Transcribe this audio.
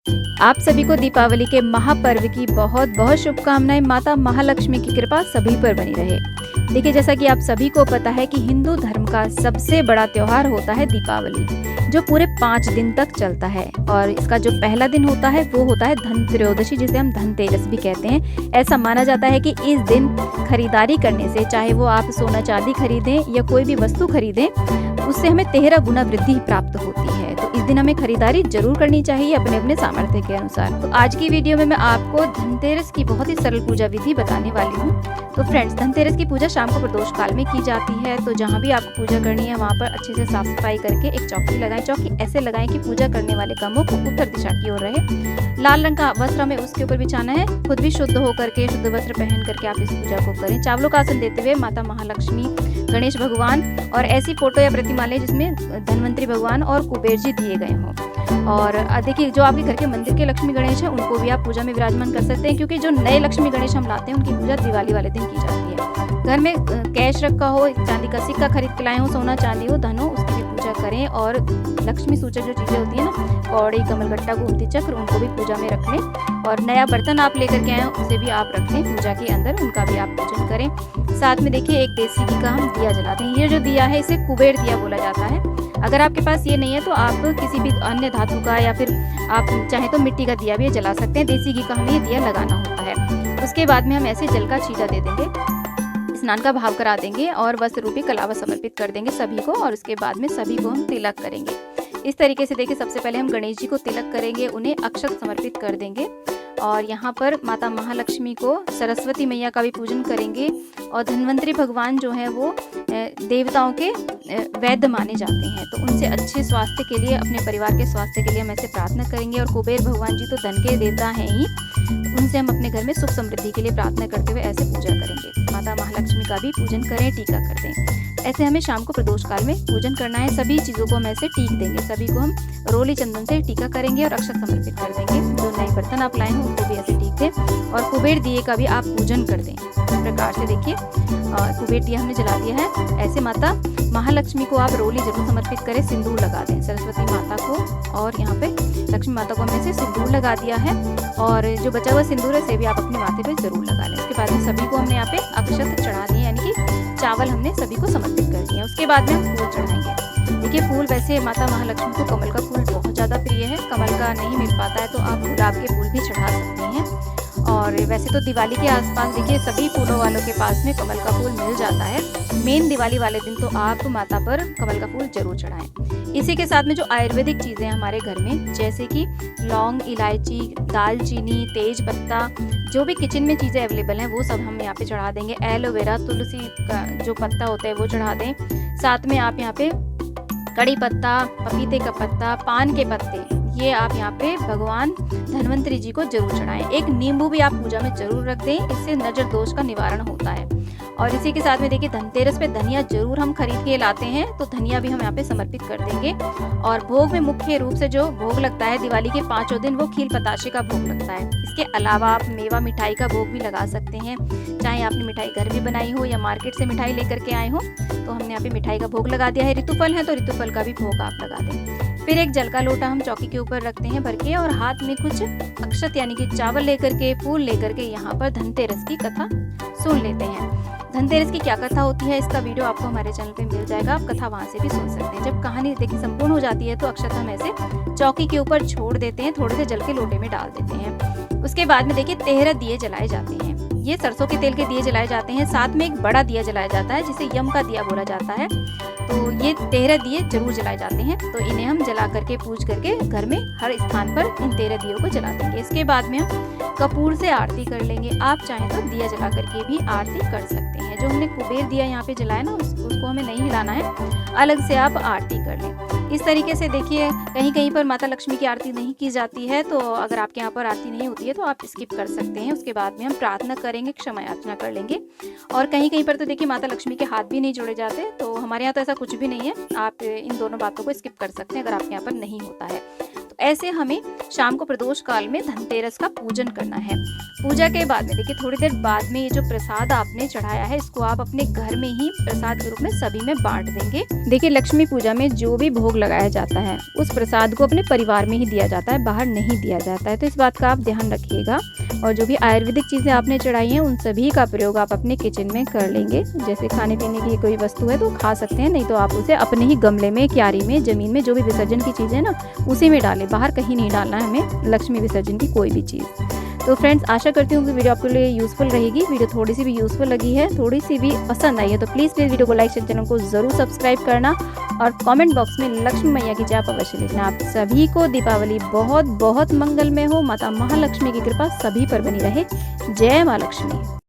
आप सभी को दीपावली के महापर्व की बहुत बहुत शुभकामनाएं। माता महालक्ष्मी की कृपा सभी पर बनी रहे। देखिए, जैसा कि आप सभी को पता है कि हिंदू धर्म का सबसे बड़ा त्योहार होता है दीपावली, जो पूरे 5 दिन तक चलता है। और इसका जो पहला दिन होता है वो होता है धनत्रयोदशी, जिसे हम धनतेरस भी कहते हैं। ऐसा माना जाता है कि इस दिन खरीदारी करने से, चाहे वो आप सोना चांदी खरीदें या कोई भी वस्तु खरीदें, उससे हमें 13 गुना वृद्धि प्राप्त होती है। तो इस दिन हमें खरीदारी जरूर करनी चाहिए अपने अपने सामर्थ्य के अनुसार। तो आज की वीडियो में मैं आपको धनतेरस की बहुत ही सरल पूजा विधि बताने वाली हूँ। तो फ्रेंड्स, धनतेरस की पूजा शाम को प्रदोष काल में की जाती है। तो जहाँ भी आपको पूजा करनी है वहाँ पर अच्छे से साफ सफाई करके एक चौकी लगाएं। चौकी ऐसे लगाएं कि पूजा करने वाले का मुख उत्तर दिशा की ओर रहे। लाल रंग का वस्त्र हमें उसके ऊपर बिछाना है। खुद भी शुद्ध होकर के, शुद्ध वस्त्र पहन करके आप इस पूजा को करें। चावलों का आसन देते हुए माता महालक्ष्मी, गणेश भगवान और ऐसी फोटो या प्रतिमा लें जिसमें धन्वंतरी भगवान और कुबेर जी दिए गए हों। और देखिए, जो आपके घर के मंदिर के लक्ष्मी गणेश हैं उनको भी आप पूजा में विराजमान कर सकते हैं, क्योंकि जो नए लक्ष्मी गणेश हम लाते हैं उनकी पूजा दिवाली वाले दिन की जाती है। घर में कैश रखा हो, चांदी का सिक्का खरीद के लाए हो, सोना चांदी हो, धन हो, उसकी भी पूजा करें। और लक्ष्मी सूचक जो चीजें होती है ना, कौड़ी, कमलगट्टा, गोमती चक्र, उनको भी पूजा में रख लें। और नया बर्तन आप लेकर के आए हो उसे भी आप रख लें पूजा के अंदर, उनका भी आप पूजन करें। साथ में देखिए, एक देसी घी का हम दिया जलाते हैं। ये जो दिया है इसे कुबेर दिया बोला जाता है। अगर आपके पास ये नहीं है तो आप किसी भी अन्य धातु का या फिर आप चाहे तो मिट्टी का दिया भी जला सकते हैं। देसी घी का हमें ये दिया लगाना होता है। उसके बाद में हम ऐसे जल का छींटा दे देंगे, स्नान का भाव करा देंगे और वस्त्र रूपी कलावा समर्पित कर देंगे सभी को। और उसके बाद में सभी को हम तिलक करेंगे। इस तरीके से देखिए, सबसे पहले हम गणेश जी को तिलक करेंगे, उन्हें अक्षत समर्पित कर देंगे। और यहाँ पर माता महालक्ष्मी को, सरस्वती मैया का भी पूजन करेंगे। और धन्वंतरी भगवान जो है वो देवताओं के वैद्य माने जाते हैं, तो उनसे अच्छे स्वास्थ्य के लिए, अपने परिवार के स्वास्थ्य के लिए हम ऐसे प्रार्थना करेंगे। और कुबेर भगवान जी तो धन के देवता हैं ही, उनसे हम अपने घर में सुख समृद्धि के लिए प्रार्थना करते हुए ऐसे पूजा करेंगे। माता महालक्ष्मी का भी पूजन करें, टीका कर दें। ऐसे हमें शाम को प्रदोष काल में पूजन करना है। सभी चीज़ों को हम ऐसे टीक देंगे, सभी को हम रोली चंदन से टीका करेंगे और अक्षत समर्पित कर देंगे। जो नए बर्तन आप लाए हैं उनको भी ऐसे टीक दें और कुबेर दिए का भी आप पूजन कर दें। इस प्रकार से देखिए, कुबेर दिया हमने जला दिया है। ऐसे माता महालक्ष्मी को आप रोली जरूर समर्पित करें, सिंदूर लगा दें सरस्वती माता को। और यहाँ पे लक्ष्मी माता को हमने से सिंदूर लगा दिया है। और जो बचा हुआ सिंदूर है से भी आप अपने माथे पे जरूर लगा लें। उसके बाद में सभी को हमने यहाँ पे अक्षत चढ़ा दिए, यानी कि चावल हमने सभी को समर्पित कर दिए। उसके बाद में हम फूल चढ़ाएंगे। देखिए, फूल वैसे माता महालक्ष्मी को कमल का फूल बहुत ज़्यादा प्रिय है। कमल का नहीं मिल पाता है तो आप गुलाब के फूल भी चढ़ा सकते हैं। और वैसे तो दिवाली के आसपास देखिए सभी फूलों वालों के पास में कमल का फूल मिल जाता है। मेन दिवाली वाले दिन तो आप माता पर कमल का फूल जरूर चढ़ाएं। इसी के साथ में जो आयुर्वेदिक चीज़ें हैं हमारे घर में, जैसे कि लौंग, इलायची, दालचीनी, तेज पत्ता, जो भी किचन में चीज़ें अवेलेबल हैं वो सब हम यहाँ पे चढ़ा देंगे। एलोवेरा, तुलसी का जो पत्ता होता है वो चढ़ा दें। साथ में आप यहाँ पे कड़ी पत्ता, पपीते का पत्ता, पान के पत्ते, ये आप यहाँ पे भगवान धन्वंतरी जी को जरूर चढ़ाएं। एक नींबू भी आप पूजा में जरूर रख दें, इससे नजर दोष का निवारण होता है। और इसी के साथ में देखिए, धनतेरस पे धनिया जरूर हम खरीद के लाते हैं, तो धनिया भी हम यहाँ पे समर्पित कर देंगे। और भोग में मुख्य रूप से जो भोग लगता है दिवाली के 5 दिन, वो खील बताशे का भोग लगता है। इसके अलावा आप मेवा मिठाई का भोग भी लगा सकते हैं। चाहे आपने मिठाई घर में बनाई हो या मार्केट से मिठाई लेकर के आए हो, तो हमने यहाँ पे मिठाई का भोग लगा दिया है। ऋतुफल है तो ऋतुफल का भी भोग आप लगा दें। फिर एक जल का लोटा हम चौकी के ऊपर रखते हैं भर के, और हाथ में कुछ अक्षत यानी कि चावल लेकर के, फूल लेकर के यहाँ पर धनतेरस की कथा सुन लेते हैं। धनतेरस की क्या कथा होती है, इसका वीडियो आपको हमारे चैनल पे मिल जाएगा, आप कथा वहाँ से भी सुन सकते हैं। जब कहानी देखिए संपूर्ण हो जाती है तो अक्षत हम ऐसे चौकी के ऊपर छोड़ देते हैं, थोड़े से जल के लोटे में डाल देते हैं। उसके बाद में देखिए 13 दिए जलाए जाते हैं। ये सरसों के तेल के दिए जलाए जाते हैं। साथ में एक बड़ा दिया जलाया जाता है जिसे यम का दिया बोला जाता है। तो ये 13 दिए जरूर जलाए जाते हैं। तो इन्हें हम जला करके, पूज करके घर में हर स्थान पर इन 13 दियों को जला देंगे। इसके बाद में हम कपूर से आरती कर लेंगे। आप चाहें तो दिया जला करके भी आरती कर सकते हैं। जो हमने कुबेर दिया यहाँ पे जलाया ना, उसको हमें नहीं हिलाना है, अलग से आप आरती कर लें। इस तरीके से देखिए, कहीं कहीं पर माता लक्ष्मी की आरती नहीं की जाती है, तो अगर आपके यहाँ पर आरती नहीं होती है तो आप स्किप कर सकते हैं। उसके बाद में हम प्रार्थना करेंगे, क्षमा याचना कर लेंगे। और कहीं कहीं पर तो देखिए माता लक्ष्मी के हाथ भी नहीं जोड़े जाते, तो हमारे यहाँ तो ऐसा कुछ भी नहीं है। आप इन दोनों बातों को स्किप कर सकते हैं अगर आपके यहाँ पर नहीं होता है। तो ऐसे हमें शाम को प्रदोष काल में धनतेरस का पूजन करना है। पूजा के बाद में देखिए थोड़ी देर बाद में ये जो प्रसाद आपने चढ़ाया है इसको आप अपने घर में ही प्रसाद के रूप में सभी में बांट देंगे। देखिए लक्ष्मी पूजा में जो भी भोग लगाया जाता है उस प्रसाद को अपने परिवार में ही दिया जाता है, बाहर नहीं दिया जाता है। तो इस बात का आप ध्यान रखिएगा। और जो भी आयुर्वेदिक चीज़ें आपने चढ़ाई हैं उन सभी का प्रयोग आप अपने किचन में कर लेंगे। जैसे खाने पीने की कोई वस्तु है तो खा सकते हैं, नहीं तो आप उसे अपने ही गमले में, क्यारी में, जमीन में, जो भी विसर्जन की चीज़ें ना उसी में डालें। बाहर कहीं नहीं डालना है हमें लक्ष्मी विसर्जन की कोई भी चीज़। तो फ्रेंड्स आशा करती हूँ कि वीडियो आपके लिए यूज़फुल रहेगी। वीडियो थोड़ी सी भी यूज़फुल लगी है, थोड़ी सी भी पसंद आई है तो प्लीज़ वीडियो को लाइक शेयर, चैनल को ज़रूर सब्सक्राइब करना और कमेंट बॉक्स में लक्ष्मी मैया की जय आप अवश्य लिखना। आप सभी को दीपावली बहुत बहुत मंगलमय हो। माता महालक्ष्मी की कृपा सभी पर बनी रहे। जय माँ लक्ष्मी।